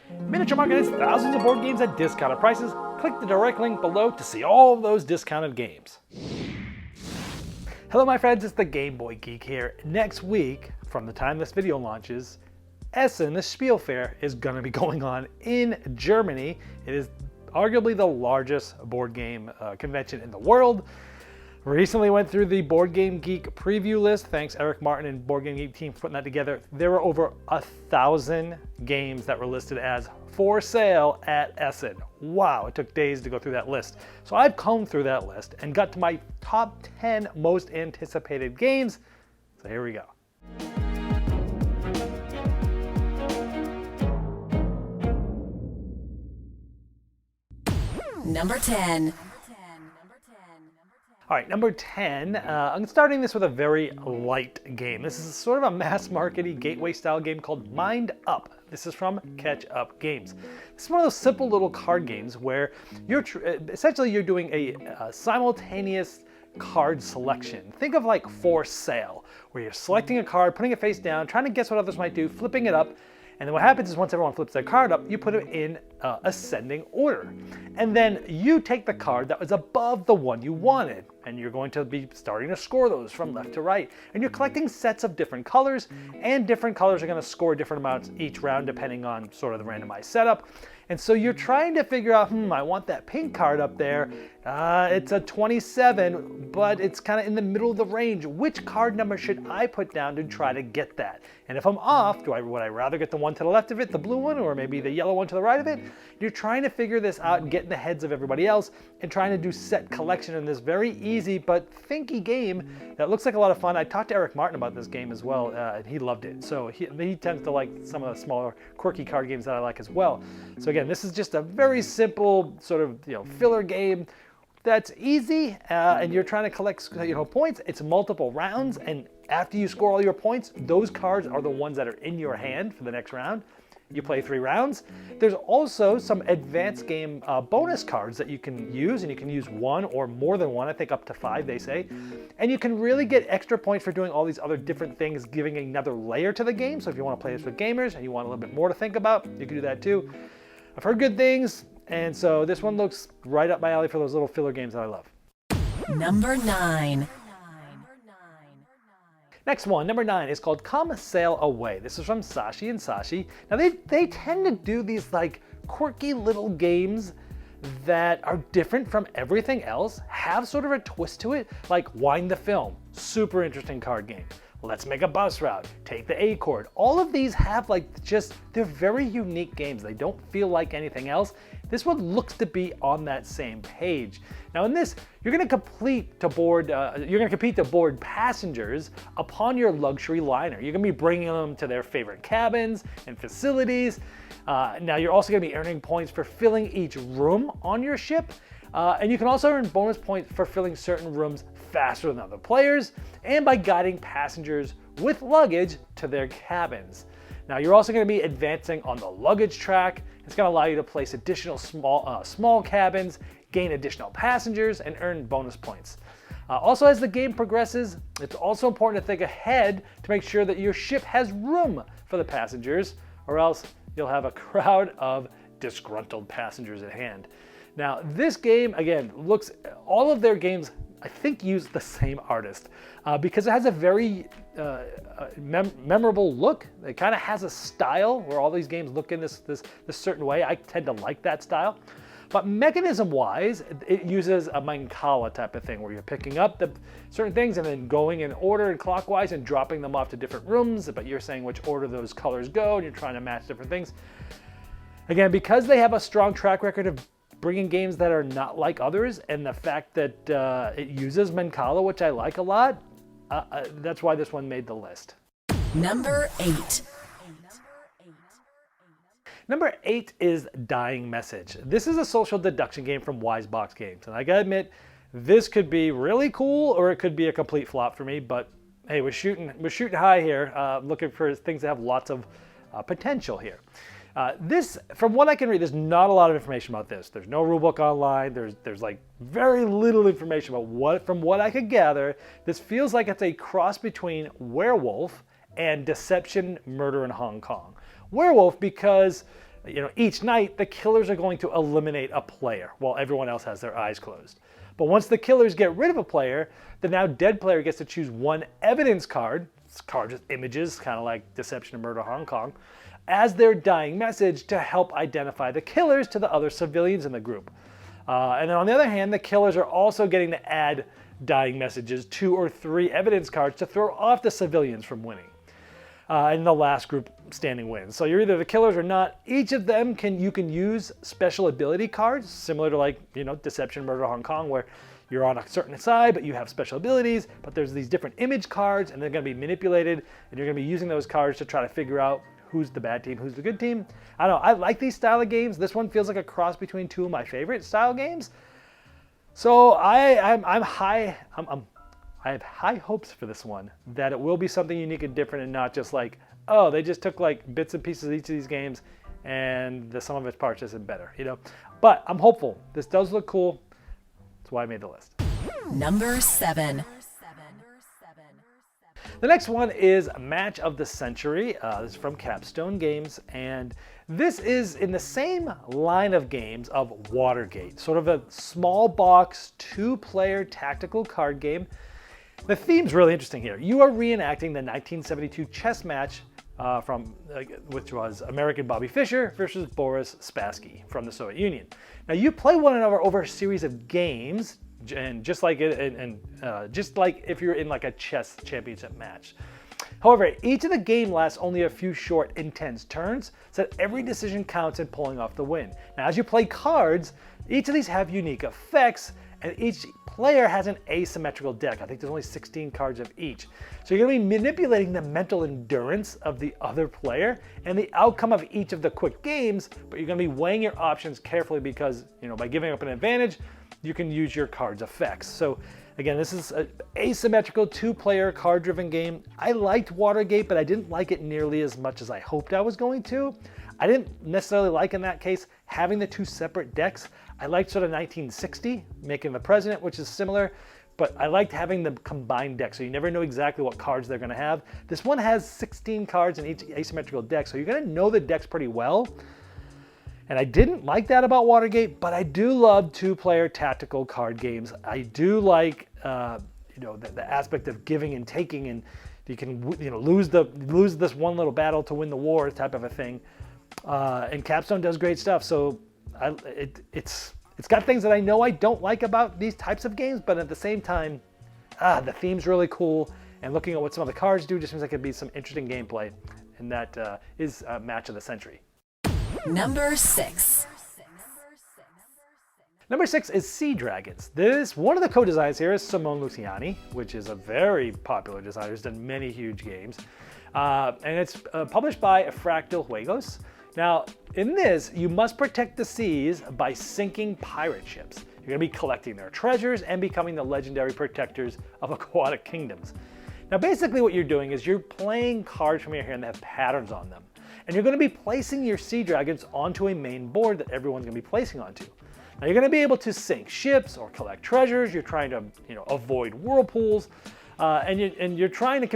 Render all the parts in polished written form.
Miniature Market has thousands of board games at discounted prices. Click the direct link below to see all of those discounted games. Hello my friends, it's the Game Boy Geek here. Next week, from the time this video launches, Essen Spiel fair is going to be going on in Germany. It is arguably the largest board game convention in the world. Recently went through the Board Game Geek preview list. Thanks Eric Martin and Board Game Geek team for putting that together. There were over 1,000 games that were listed as for sale at Essen. Wow, it took days to go through that list. So I've combed through that list and got to my top 10 most anticipated games. So here we go. Number 10. All right, number 10, I'm starting this with a very light game. This is sort of a mass-markety gateway-style game called Mind Up. This is from Catch Up Games. This is one of those simple little card games where you're essentially doing a simultaneous card selection. Think of like For Sale, where you're selecting a card, putting it face down, trying to guess what others might do, flipping it up, and then what happens is once everyone flips their card up, you put it in ascending order. And then you take the card that was above the one you wanted, and you're going to be starting to score those from left to right. And you're collecting sets of different colors, and different colors are going to score different amounts each round depending on sort of the randomized setup. And so you're trying to figure out, I want that pink card up there. It's a 27, but it's kind of in the middle of the range. Which card number should I put down to try to get that? And if I'm off, would I rather get the one to the left of it, the blue one, or maybe the yellow one to the right of it? You're trying to figure this out and get in the heads of everybody else and trying to do set collection in this very easy but thinky game that looks like a lot of fun. I talked to Eric Martin about this game as well, and he loved it. So he tends to like some of the smaller, quirky card games that I like as well. So again, this is just a very simple sort of filler game that's easy, and you're trying to collect points. It's multiple rounds, and after you score all your points, those cards are the ones that are in your hand for the next round. You play 3 rounds. There's also some advanced game bonus cards that you can use, and you can use one or more than one, I think up to 5 they say. And you can really get extra points for doing all these other different things, giving another layer to the game. So if you want to play this with gamers and you want a little bit more to think about, you can do that too. I've heard good things, and so this one looks right up my alley for those little filler games that I love. Number 9. Next one, number 9, is called Come Sail Away. This is from Sashi and Sashi. Now they tend to do these like quirky little games that are different from everything else, have sort of a twist to it, like Wind the Film, super interesting card game. Let's Make a Bus Route, Take the A Chord. All of these have they're very unique games. They don't feel like anything else. This one looks to be on that same page. Now in this, you're going to compete to board passengers upon your luxury liner. You're going to be bringing them to their favorite cabins and facilities. Now you're also going to be earning points for filling each room on your ship. And you can also earn bonus points for filling certain rooms faster than other players and by guiding passengers with luggage to their cabins. Now you're also going to be advancing on the luggage track. It's going to allow you to place additional small cabins, gain additional passengers, and earn bonus points. Also, as the game progresses, it's also important to think ahead to make sure that your ship has room for the passengers, or else you'll have a crowd of disgruntled passengers at hand. Now, this game, again, all of their games, I think, use the same artist because it has a very memorable look. It kind of has a style where all these games look in this certain way. I tend to like that style. But mechanism-wise, it uses a Mancala type of thing where you're picking up the certain things and then going in order and clockwise and dropping them off to different rooms, but you're saying which order those colors go and you're trying to match different things. Again, because they have a strong track record of bringing games that are not like others, and the fact that it uses Mancala, which I like a lot, that's why this one made the list. Number 8. Number 8 is Dying Message. This is a social deduction game from Wisebox Games, and I gotta admit, this could be really cool or it could be a complete flop for me, but hey, we're shooting high here, looking for things that have lots of potential here. This, from what I can read, there's not a lot of information about this. There's no rulebook online. There's like very little information about from what I could gather, this feels like it's a cross between Werewolf and Deception Murder in Hong Kong. Werewolf because Each night the killers are going to eliminate a player while everyone else has their eyes closed. But once the killers get rid of a player, the now dead player gets to choose one evidence card, cards with images, kind of like Deception and Murder Hong Kong, as their dying message to help identify the killers to the other civilians in the group. And then on the other hand, the killers are also getting to add dying messages, 2 or 3 evidence cards to throw off the civilians from winning. And the last group standing wins. So you're either the killers or not. Each of them you can use special ability cards, similar to like, Deception, Murder, Hong Kong, where you're on a certain side, but you have special abilities, but there's these different image cards, and they're going to be manipulated, and you're going to be using those cards to try to figure out who's the bad team, who's the good team. I don't know. I like these style of games. This one feels like a cross between 2 of my favorite style games. So I have high hopes for this one, that it will be something unique and different and not just like, oh, they just took like bits and pieces of each of these games and the sum of its parts isn't better, But I'm hopeful. This does look cool. That's why I made the list. Number 7. The next one is Match of the Century. This is from Capstone Games, and this is in the same line of games of Watergate, sort of a small box 2-player tactical card game. The theme's really interesting here. You are reenacting the 1972 chess match which was American Bobby Fischer versus Boris Spassky from the Soviet Union. Now you play one another over a series of games, and just like if you're in like a chess championship match. However, each of the game lasts only a few short, intense turns, so that every decision counts in pulling off the win. Now, as you play cards, each of these have unique effects, and each player has an asymmetrical deck. I think there's only 16 cards of each. So you're going to be manipulating the mental endurance of the other player and the outcome of each of the quick games, but you're going to be weighing your options carefully because, by giving up an advantage, you can use your card's effects. So again, this is an asymmetrical 2-player card-driven game. I liked Watergate, but I didn't like it nearly as much as I hoped I was going to. I didn't necessarily like, in that case, having the 2 separate decks. I liked sort of 1960, Making the President, which is similar, but I liked having the combined deck, so you never know exactly what cards they're going to have. This one has 16 cards in each asymmetrical deck, so you're going to know the decks pretty well. And I didn't like that about Watergate, but I do love 2-player tactical card games. I do like, the aspect of giving and taking, and you can, lose this one little battle to win the war type of a thing. And Capstone does great stuff. So it's got things that I know I don't like about these types of games, but at the same time, the theme's really cool. And looking at what some of the cards do just seems like it'd be some interesting gameplay. And that is Match of the Century. Number 6. Number 6 is Sea Dragons. One of the co-designers here is Simone Luciani, which is a very popular designer. He's done many huge games. And it's published by Fractal Juegos. Now, in this, you must protect the seas by sinking pirate ships. You're going to be collecting their treasures and becoming the legendary protectors of aquatic kingdoms. Now, basically what you're doing is you're playing cards from your hand that have patterns on them. And you're going to be placing your Sea Dragons onto a main board that everyone's going to be placing onto. Now, you're going to be able to sink ships or collect treasures. You're trying to, avoid whirlpools, and you're trying to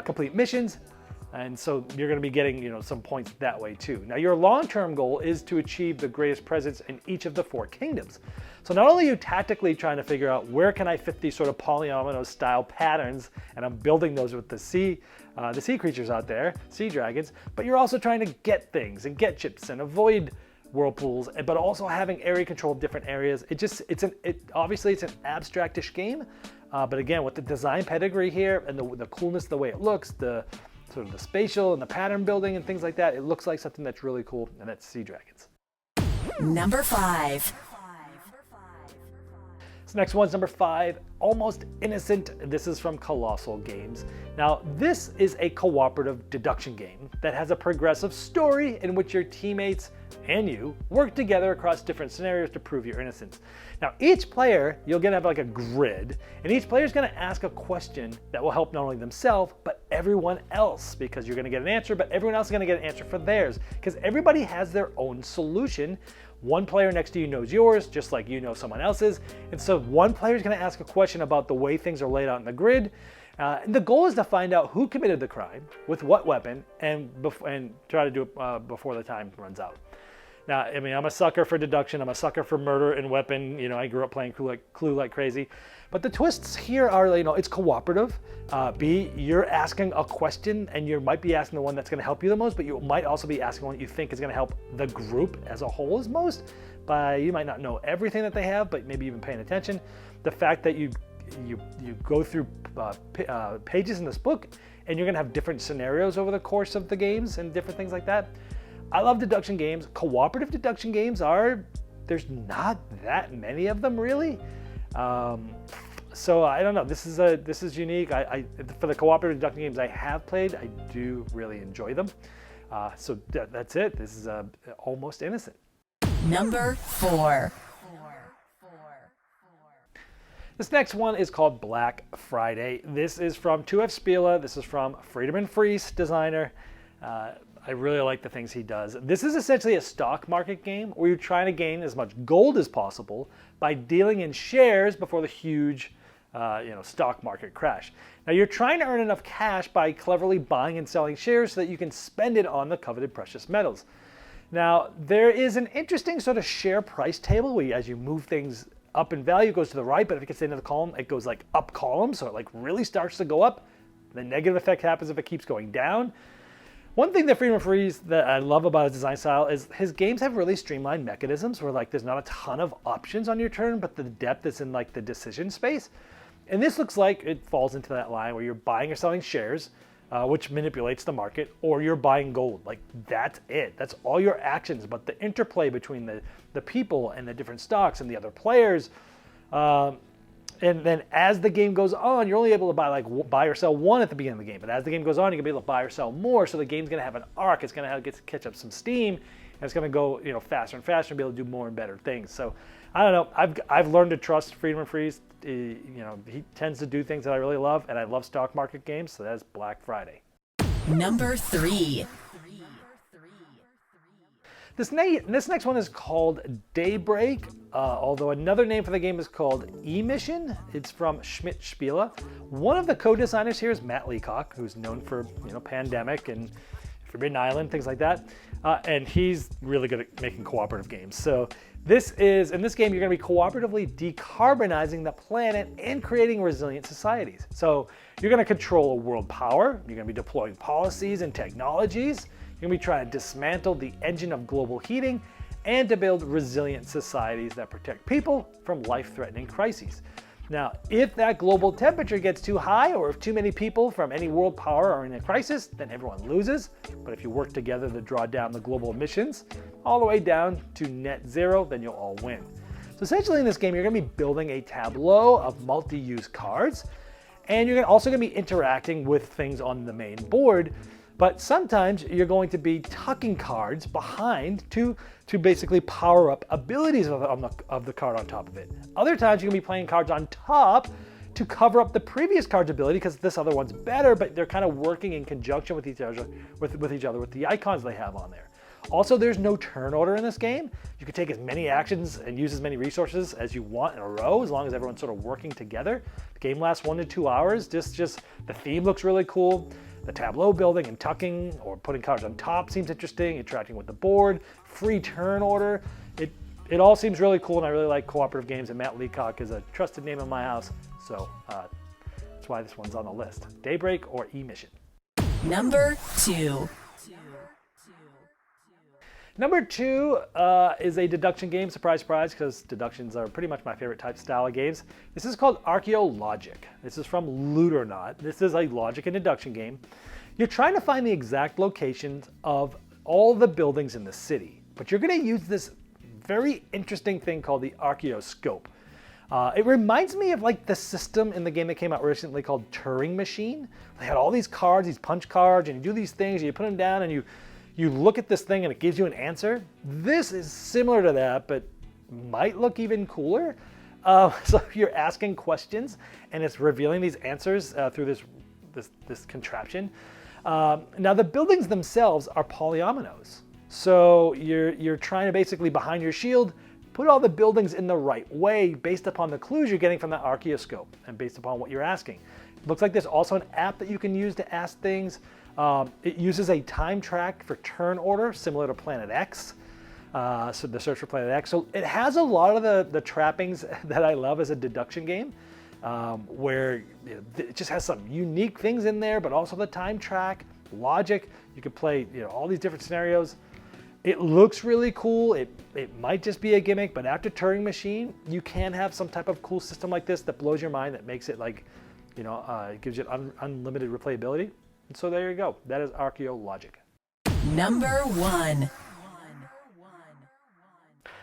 complete missions. And so you're going to be getting, some points that way too. Now, your long-term goal is to achieve the greatest presence in each of the 4 kingdoms. So not only are you tactically trying to figure out where can I fit these sort of polyomino style patterns, and I'm building those with the sea creatures out there, sea dragons, but you're also trying to get things and get chips and avoid whirlpools, but also having area control of different areas. Obviously it's an abstractish game, but again, with the design pedigree here and the coolness, the way it looks, the sort of the spatial and the pattern building and things like that, it looks like something that's really cool, and that's Sea Dragons. Number 5. This next one's number 5, Almost Innocent. This is from Colossal Games. Now, this is a cooperative deduction game that has a progressive story in which your teammates and you work together across different scenarios to prove your innocence. Now, each player, you're going to have like a grid, and each player is going to ask a question that will help not only themselves, but everyone else, because you're going to get an answer, but everyone else is going to get an answer for theirs, because everybody has their own solution. One player next to you knows yours, just like you know someone else's. And so one player is going to ask a question about the way things are laid out in the grid. And the goal is to find out who committed the crime, with what weapon, and try to do it before the time runs out. Now, I mean, I'm a sucker for deduction. I'm a sucker for murder and weapon. You know, I grew up playing Clue like crazy. But the twists here are, you know, it's cooperative. B, you're asking a question, and you might be asking the one that's going to help you the most, but you might also be asking one that you think is going to help the group as a whole as most. You might not know everything that they have, but maybe even paying attention. The fact that you go through pages in this book, and you're going to have different scenarios over the course of the games and different things like that. I love deduction games. Cooperative deduction games there's not that many of them really. So I don't know. This is unique. For the cooperative deduction games I have played, I do really enjoy them. So that's it. This is Almost Innocent. Number 4. This next one is called Black Friday. This is from 2F Spiele. This is from Friedemann Friese, designer. I really like the things he does. This is essentially a stock market game where you're trying to gain as much gold as possible by dealing in shares before the huge stock market crash. Now you're trying to earn enough cash by cleverly buying and selling shares so that you can spend it on the coveted precious metals. Now there is an interesting sort of share price table where as you move things up in value, it goes to the right, but if it gets to the end of the column, it goes like up column, so it like really starts to go up. The negative effect happens if it keeps going down. One thing that Friedemann Friese that I love about his design style is his games have really streamlined mechanisms where like there's not a ton of options on your turn, but the depth is in like the decision space. And this looks like it falls into that line where you're buying or selling shares, which manipulates the market, or you're buying gold. Like that's it. That's all your actions. But the interplay between the people and the different stocks and the other players, and then as the game goes on, you're only able to buy or sell one at the beginning of the game. But as the game goes on, you're gonna be able to buy or sell more. So the game's gonna have an arc. It's gonna catch up some steam, and it's gonna go faster and faster and be able to do more and better things. So I don't know. I've learned to trust Friedemann Friese. He tends to do things that I really love, and I love stock market games. So that's Black Friday. Number 3. This next one is called Daybreak, although another name for the game is called E-Mission. It's from Schmidt Spiele. One of the co-designers here is Matt Leacock, who's known for Pandemic and Forbidden Island, things like that. And he's really good at making cooperative games. So in this game, you're going to be cooperatively decarbonizing the planet and creating resilient societies. So you're going to control a world power. You're going to be deploying policies and technologies. You're going to be trying to dismantle the engine of global heating and to build resilient societies that protect people from life-threatening crises. Now, if that global temperature gets too high, or if too many people from any world power are in a crisis, then everyone loses. But if you work together to draw down the global emissions all the way down to net zero, then you'll all win. So essentially in this game, you're going to be building a tableau of multi-use cards, and you're also going to be interacting with things on the main board. But sometimes you're going to be tucking cards behind to basically power up abilities of the card on top of it. Other times you're going to be playing cards on top to cover up the previous card's ability because this other one's better, but they're kind of working in conjunction with each other with the icons they have on there. Also, there's no turn order in this game. You can take as many actions and use as many resources as you want in a row, as long as everyone's sort of working together. The game lasts 1 to 2 hours. Just the theme looks really cool. The tableau building and tucking or putting cards on top seems interesting, interacting with the board, free turn order. It all seems really cool, and I really like cooperative games, and Matt Leacock is a trusted name in my house, so that's why this one's on the list. Daybreak or E-Mission. Number 2. Number 2 is a deduction game, surprise, surprise, because deductions are pretty much my favorite type style of games. This is called Archaeologic. This is from Ludonaut. This is a logic and deduction game. You're trying to find the exact locations of all the buildings in the city, but you're going to use this very interesting thing called the Archaeoscope. It reminds me of like the system in the game that came out recently called Turing Machine. They had all these cards, these punch cards, and you do these things, and you put them down, and you look at this thing and it gives you an answer. This is similar to that, but might look even cooler. So you're asking questions and it's revealing these answers through this contraption. Now the buildings themselves are polyominoes. So you're trying to basically, behind your shield, put all the buildings in the right way based upon the clues you're getting from the Archaeoscope and based upon what you're asking. It looks like there's also an app that you can use to ask things. It uses a time track for turn order, similar to Planet X. So the Search for Planet X. So it has a lot of the trappings that I love as a deduction game, where it just has some unique things in there, but also the time track, logic. You could play all these different scenarios. It looks really cool. It might just be a gimmick, but after Turing Machine, you can have some type of cool system like this that blows your mind, that makes it like, it gives you unlimited replayability. And so there you go. That is Archaeologic. Number 1.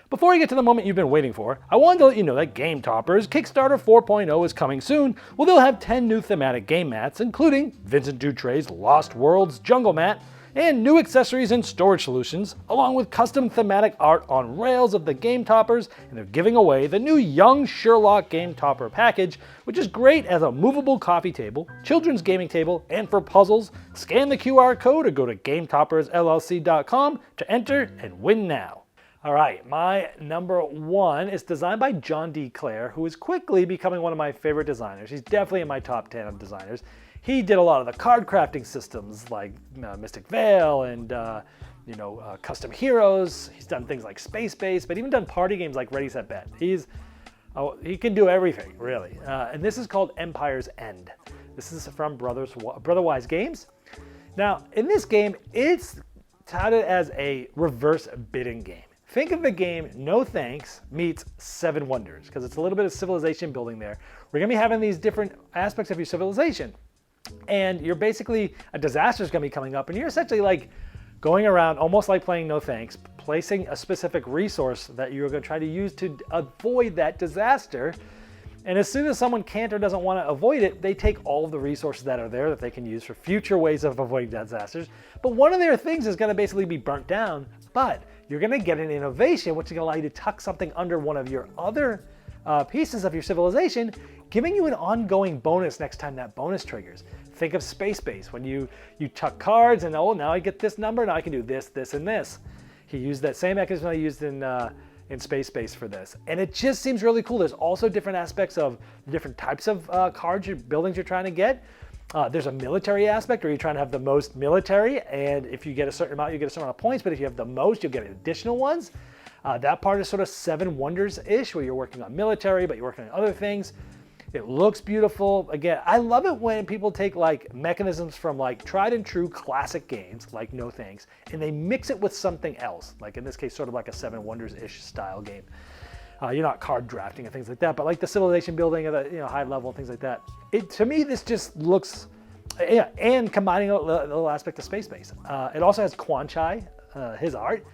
Before we get to the moment you've been waiting for, I wanted to let you know that Game Toppers Kickstarter 4.0 is coming soon. Well, they'll have 10 new thematic game mats, including Vincent Dutray's Lost Worlds Jungle Mat, and new accessories and storage solutions, along with custom thematic art on rails of the Game Toppers, and they're giving away the new Young Sherlock Game Topper package, which is great as a movable coffee table, children's gaming table, and for puzzles. Scan the QR code or go to GameToppersLLC.com to enter and win now. All right, my number 1 is designed by John D. Clare, who is quickly becoming one of my favorite designers. He's definitely in my top 10 of designers. He did a lot of the card crafting systems like Mystic Veil and Custom Heroes. He's done things like Space Base, but even done party games like Ready Set Bet. He can do everything, really. And this is called Empire's End. This is from Brotherwise Games. Now, in this game, it's touted as a reverse bidding game. Think of the game No Thanks meets Seven Wonders, because it's a little bit of civilization building there. We're going to be having these different aspects of your civilization. And you're basically, a disaster is going to be coming up, and you're essentially like going around, almost like playing No Thanks, placing a specific resource that you're going to try to use to avoid that disaster. And as soon as someone can't or doesn't want to avoid it, they take all of the resources that are there that they can use for future ways of avoiding disasters. But one of their things is going to basically be burnt down, but you're going to get an innovation, which is going to allow you to tuck something under one of your other pieces of your civilization, giving you an ongoing bonus next time that bonus triggers. Think of Space Base, when you tuck cards and now I get this number, now I can do this, this, and this. He used that same mechanism I used in Space Base for this. And it just seems really cool. There's also different aspects of different types of cards, buildings you're trying to get. There's a military aspect where you're trying to have the most military, and if you get a certain amount, you get a certain amount of points, but if you have the most, you'll get additional ones. That part is sort of Seven Wonders-ish, where you're working on military, but you're working on other things. It looks beautiful. Again, I love it when people take like mechanisms from like tried and true classic games like No Thanks, and they mix it with something else. Like in this case, sort of like a Seven Wonders-ish style game. You're not card drafting and things like that, but like the civilization building at a high level and things like that. To me, this just looks, and combining a little aspect of Space Base. It also has Quan Chai, his art.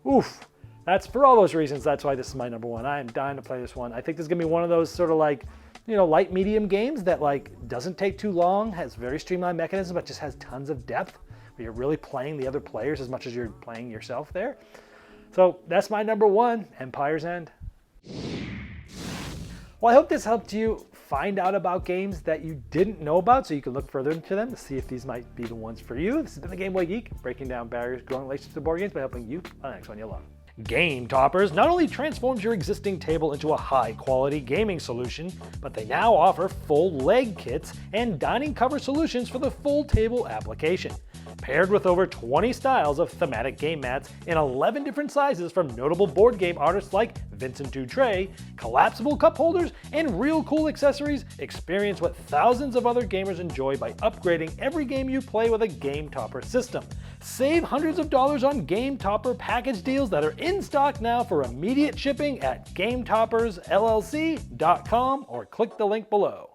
Oof. That's for all those reasons. That's why this is my number 1. I am dying to play this one. I think this is gonna be one of those sort of like, light medium games that like doesn't take too long, has very streamlined mechanisms, but just has tons of depth where you're really playing the other players as much as you're playing yourself there. So that's my number 1, Empire's End. Well, I hope this helped you find out about games that you didn't know about, so you can look further into them to see if these might be the ones for you. This has been the Game Boy Geek, breaking down barriers, growing relationships to board games by helping you on the next one you'll love. Game Toppers not only transforms your existing table into a high-quality gaming solution, but they now offer full leg kits and dining cover solutions for the full table application. Paired with over 20 styles of thematic game mats in 11 different sizes from notable board game artists like Vincent Dutray, collapsible cup holders, and real cool accessories, experience what thousands of other gamers enjoy by upgrading every game you play with a Game Topper system. Save hundreds of dollars on Game Topper package deals that are in stock now for immediate shipping at GameToppersLLC.com or click the link below.